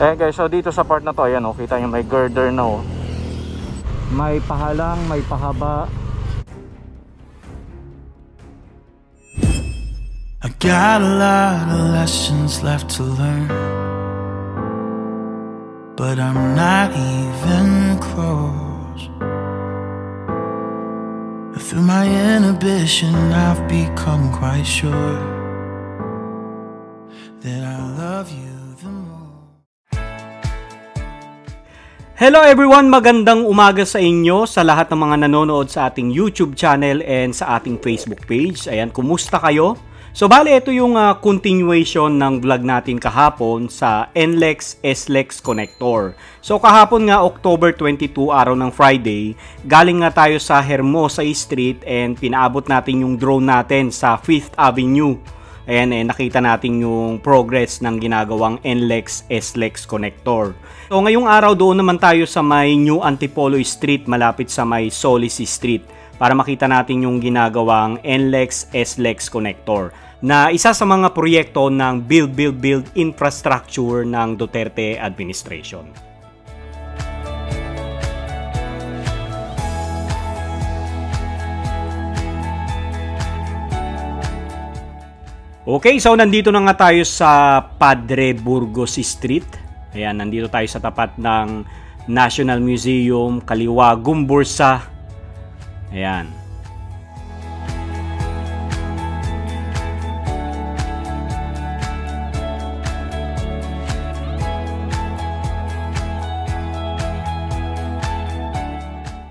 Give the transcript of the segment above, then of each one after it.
Ayan guys, so dito sa part na to, ayan oh, kita nyo may girder na oh. May pahalang, may pahaba. I got a lot of lessons left to learn, but I'm not even close. Through my inhibition, I've become quite sure that I love you the most. Hello everyone! Magandang umaga sa inyo, sa lahat ng mga nanonood sa ating YouTube channel and sa ating Facebook page. Ayan, kumusta kayo? So bali, ito yung continuation ng vlog natin kahapon sa NLEX SLEX connector. So kahapon nga, October 22, araw ng Friday, galing nga tayo sa Hermosa Street and pinaabot natin yung drone natin sa 5th Avenue. Ayan, nakita natin yung progress ng ginagawang NLEX SLEX connector. So ngayong araw, doon naman tayo sa may New Antipolo Street, malapit sa may Solis Street, para makita natin yung ginagawang NLEX SLEX connector, na isa sa mga proyekto ng build infrastructure ng Duterte administration. Okay, so nandito na nga tayo sa Padre Burgos Street. Ayan, nandito tayo sa tapat ng National Museum, kaliwa Gumbursa. Ayan.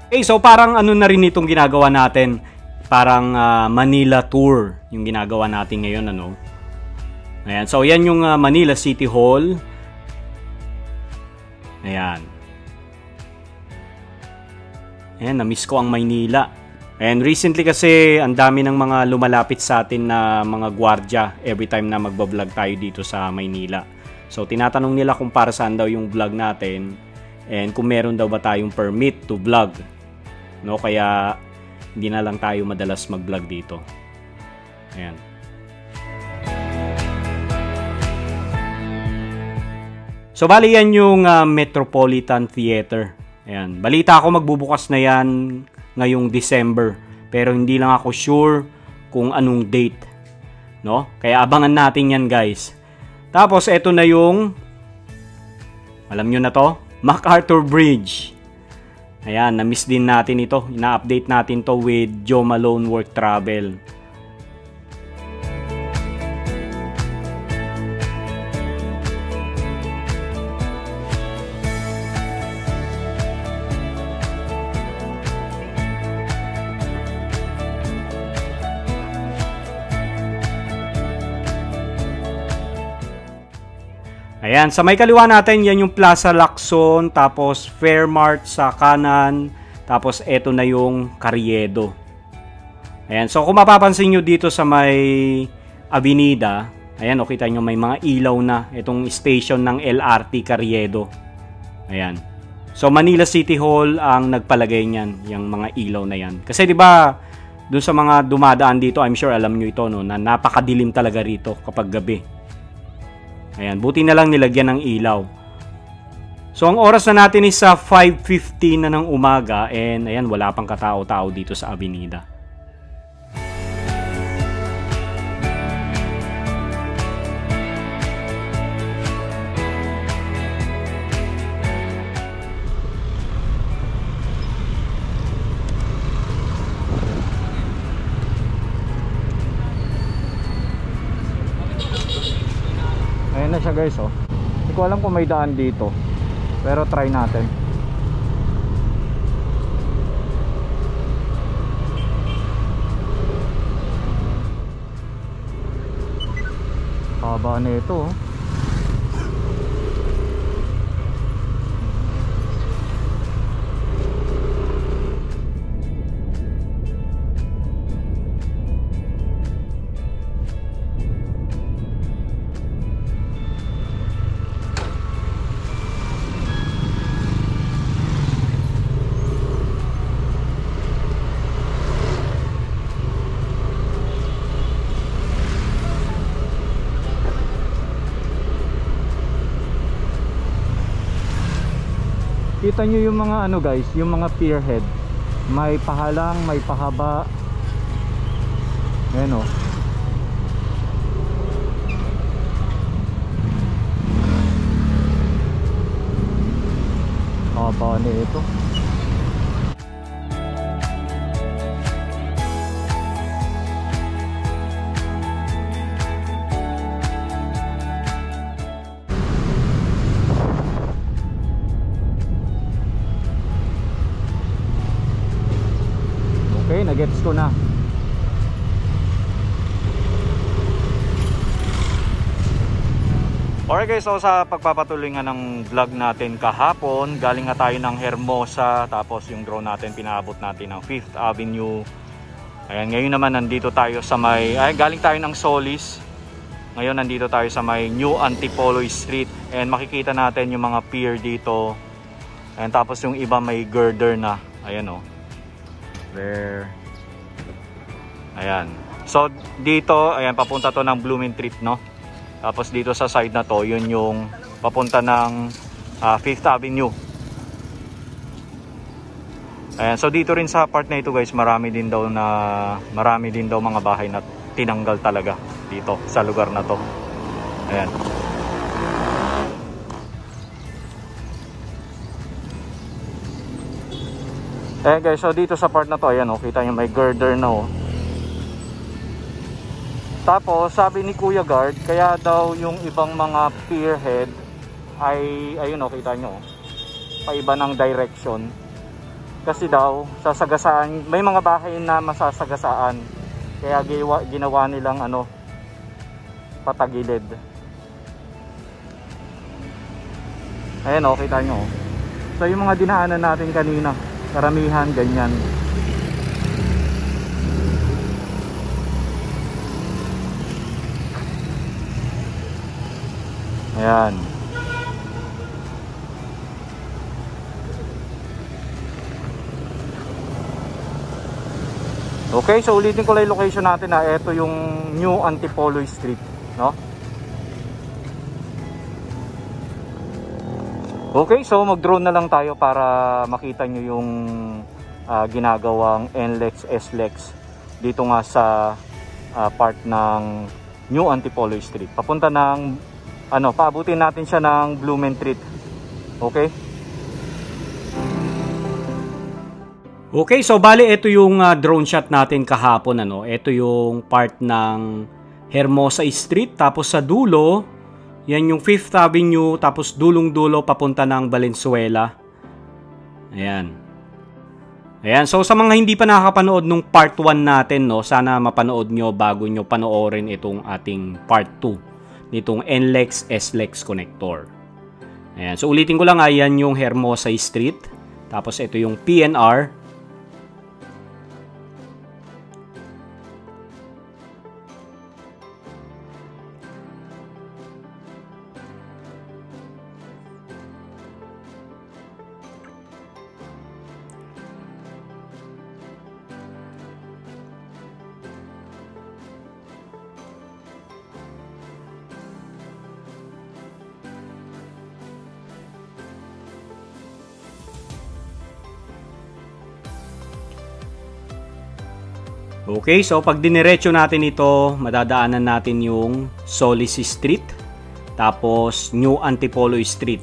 Okay, so parang ano na rin itong ginagawa natin, parang Manila tour yung ginagawa natin ngayon, ano. Ayan, so yan yung Manila City Hall. Ayan. Ayan, na-miss ko ang Maynila. And recently kasi ang dami ng mga lumalapit sa atin na mga gwardya every time na magbablog tayo dito sa Maynila. So tinatanong nila kung para saan daw yung vlog natin and kung meron daw ba tayong permit to vlog. No, kaya hindi na lang tayo madalas mag-vlog dito. Ayan. So bali yan yung Metropolitan Theater. Ayan. Balita ako magbubukas na yan ngayong December. Pero hindi lang ako sure kung anong date. No? Kaya abangan natin yan, guys. Tapos eto na yung, alam nyo na to, MacArthur Bridge. Ayan, na-miss din natin ito. Ina-update natin to with Joe Malone Work Travel. Ayan, sa may kaliwa natin, yan yung Plaza Lacson, tapos Fairmart sa kanan, tapos eto na yung Carriedo. Ayan, so kung mapapansin nyo dito sa may Avenida, ayan, o kita nyo may mga ilaw na itong station ng LRT Carriedo. Ayan. So Manila City Hall ang nagpalagay niyan, yung mga ilaw na yan. Kasi 'di ba, dun sa mga dumadaan dito, I'm sure alam nyo ito, no, na napakadilim talaga rito kapag gabi. Ayan, buti na lang nilagyan ng ilaw. So ang oras na natin is sa 5:15 na ng umaga and ayan, wala pang katao-tao dito sa Avenida. Ayan na siya guys, oh. Hindi ko alam kung may daan dito, pero try natin. Haba na ito, oh. Kita nyo yung mga ano guys, yung mga pier head. May pahalang, may pahaba. Ayan o. Haba na ito. Okay, nagets ko na. Alright guys, so sa pagpapatuloy nga ng vlog natin kahapon, galing nga tayo ng Hermosa, tapos yung drone natin pinaabot natin ng 5th Avenue. Ayan, ngayon naman nandito tayo sa may, galing tayo ng Solis. Ngayon nandito tayo sa may New Antipolo Street, and makikita natin yung mga pier dito. Ayan, tapos yung iba may girder na. Ayan o. There. Ayan. So dito, ayan, papunta to ng Blumentritt, no? Tapos dito sa side na to, yun yung papunta ng 5th Avenue. Ayan, so dito rin sa part na ito guys, marami din daw mga bahay na tinanggal talaga dito sa lugar na to. Ayan. Ayan guys, so dito sa part na to, ayan oh, kita nyo may girder na oh. Tapos sabi ni Kuya Guard, kaya daw yung ibang mga pier head ay ayun oh, kita nyo paiba ng direction. Kasi daw sasagasaan, may mga bahay na masasagasaan. Kaya ginawa nilang ano, patagilid. Ayan oh, kita nyo oh. So yung mga dinaanan natin kanina, karamihan ganyan. Ayan. Okay, so ulitin ko lang yung location natin na ito yung New Antipolo Street, no? Okay, so mag-drone na lang tayo para makita nyo yung ginagawang NLEX, SLEX dito nga sa part ng New Antipolo Street. Papunta ng paabutin natin siya ng Blumentritt. Okay? Okay, so bali ito yung drone shot natin kahapon, ano. Ito yung part ng Hermosa Street, tapos sa dulo, yan yung 5th Avenue, tapos dulong-dulo papunta ng Valenzuela. Ayan. Ayan, so sa mga hindi pa nakakapanood nung part 1 natin, no, sana mapanood nyo bago nyo panoorin itong ating part 2 nitong NLEX SLEX connector. Ayan, so ulitin ko lang, ayan yung Hermosa Street, tapos ito yung PNR. Okay, so pag diniretso natin ito, madadaanan natin yung Solis Street, tapos New Antipolo Street.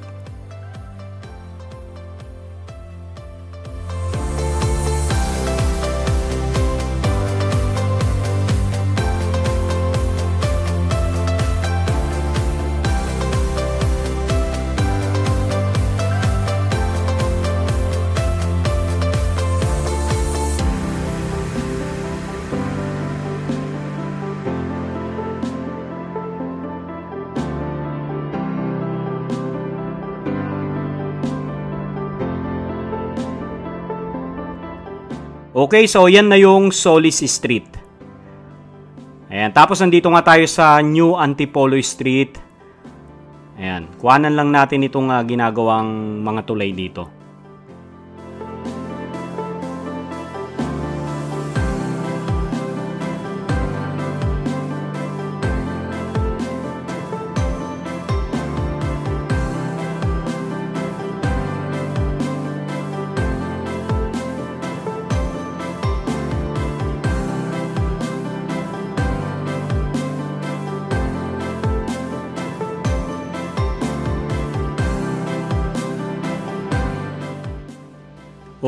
Okay, so yan na yung Solis Street. Ayan, tapos nandito nga tayo sa New Antipolo Street. Ayan, kuhanan lang natin itong ginagawang mga tulay dito.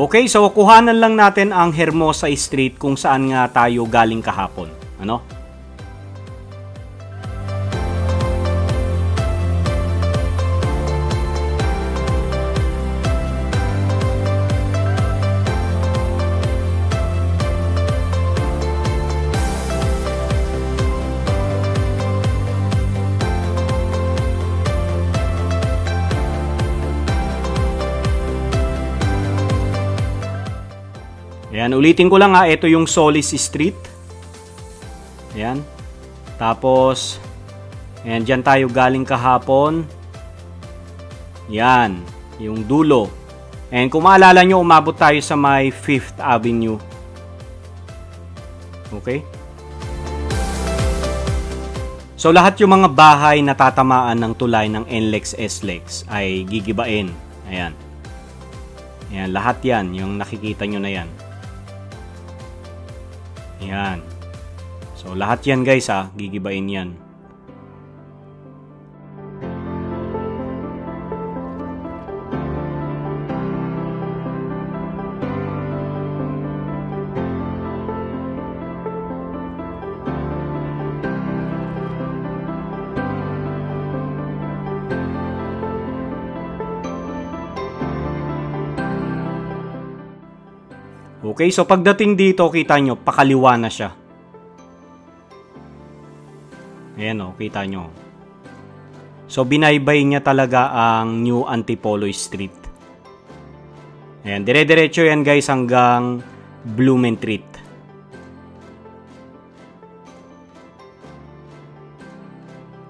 Okay, so kuhanan lang natin ang Hermosa Street kung saan nga tayo galing kahapon. Ano? Ayan, ulitin ko lang ha, ito yung Solis Street. Ayan. Tapos, ayan, dyan tayo galing kahapon. Ayan, yung dulo. And kung maalala nyo, umabot tayo sa may 5th Avenue. Okay? So, lahat yung mga bahay na tatamaan ng tulay ng NLEX SLEX ay gigibain. Ayan. Ayan, lahat yan, yung nakikita nyo na yan. Ayan. So, lahat yan guys ha, gigibain yan. Okay, so pagdating dito, kita nyo, pakaliwa na siya. Ayan o, kita nyo. So, binaybay niya talaga ang New Antipolo Street. Ayan, dire-diretso yan guys hanggang Blumentritt.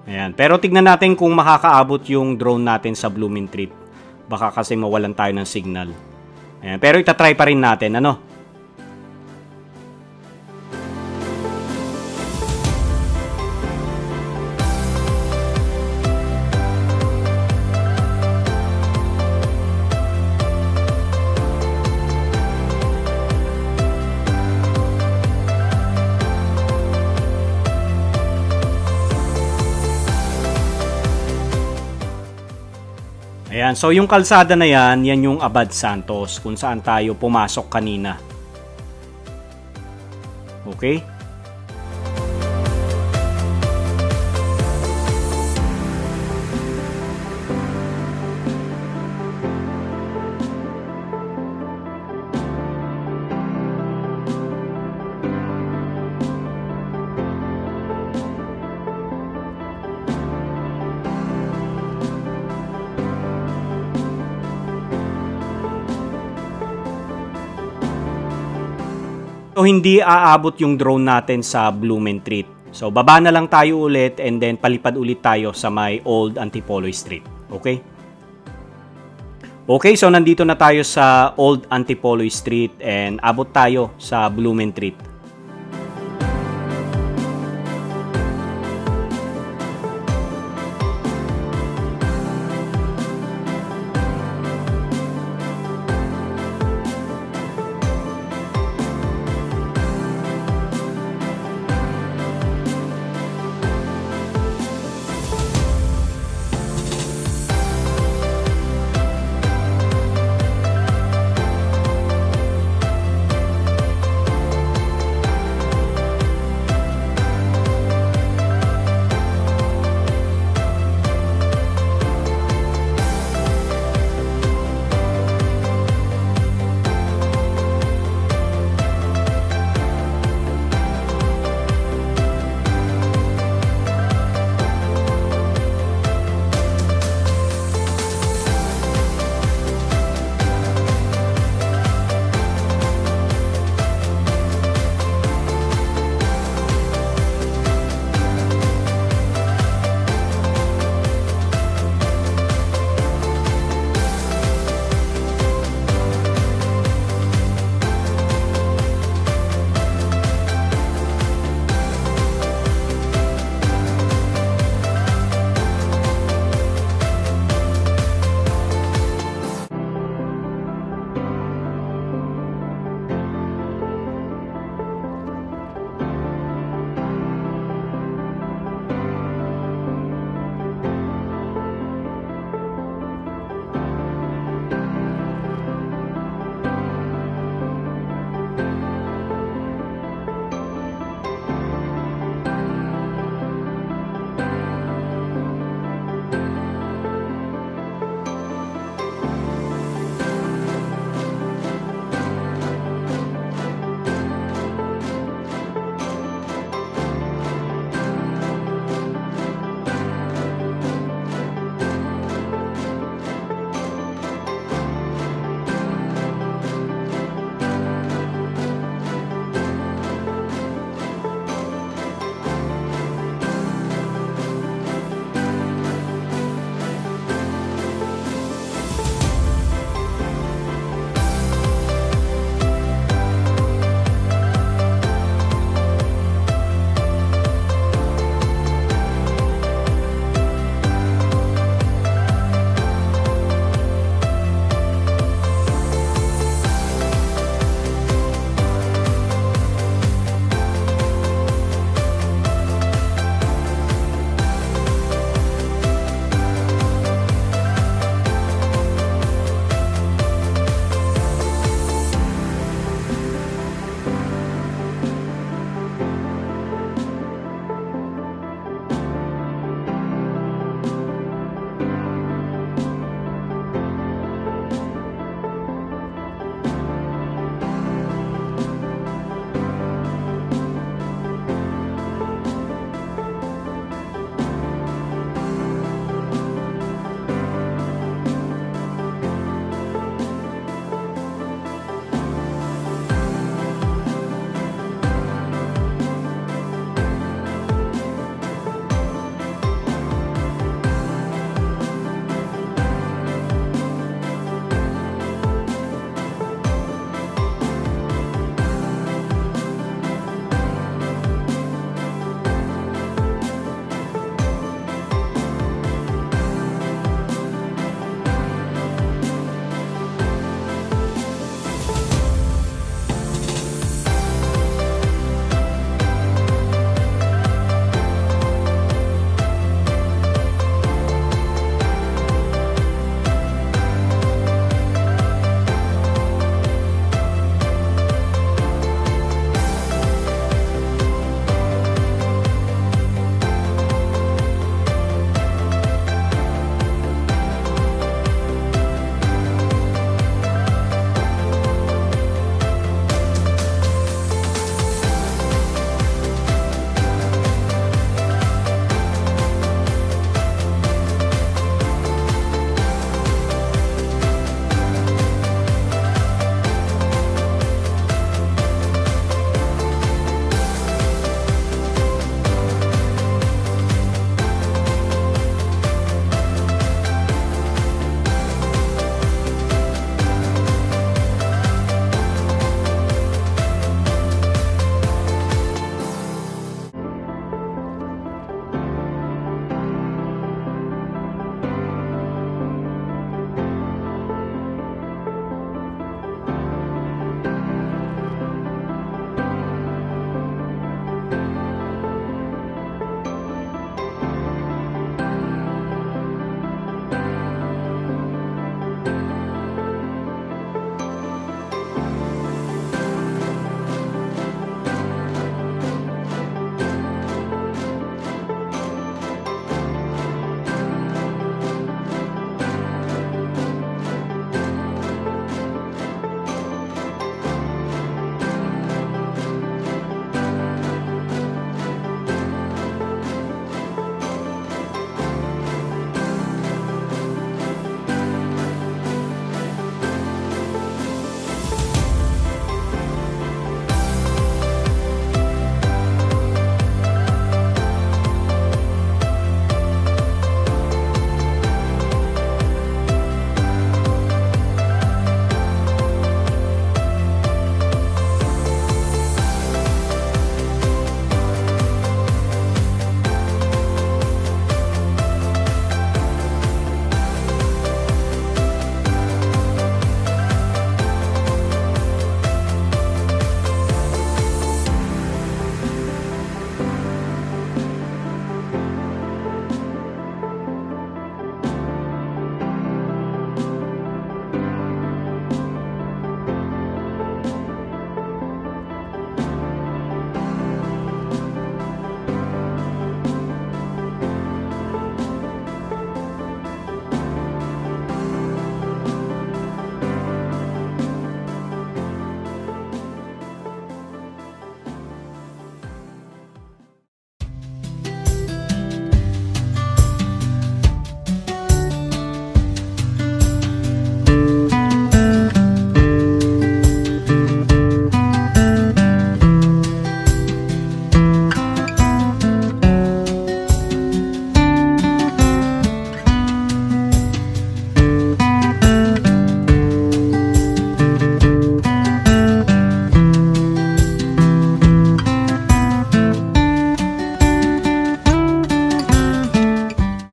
Ayan, pero tignan natin kung makakaabot yung drone natin sa Blumentritt. Baka kasi mawalan tayo ng signal. Ayan, pero itatry pa rin natin, ano? Ayan, so yung kalsada na yan, yan yung Abad Santos kung saan tayo pumasok kanina. Okay? So, hindi aabot yung drone natin sa Blumentritt. So, baba na lang tayo ulit and then palipad ulit tayo sa may Old Antipolo Street. Okay? Okay, so nandito na tayo sa Old Antipolo Street and abot tayo sa Blumentritt.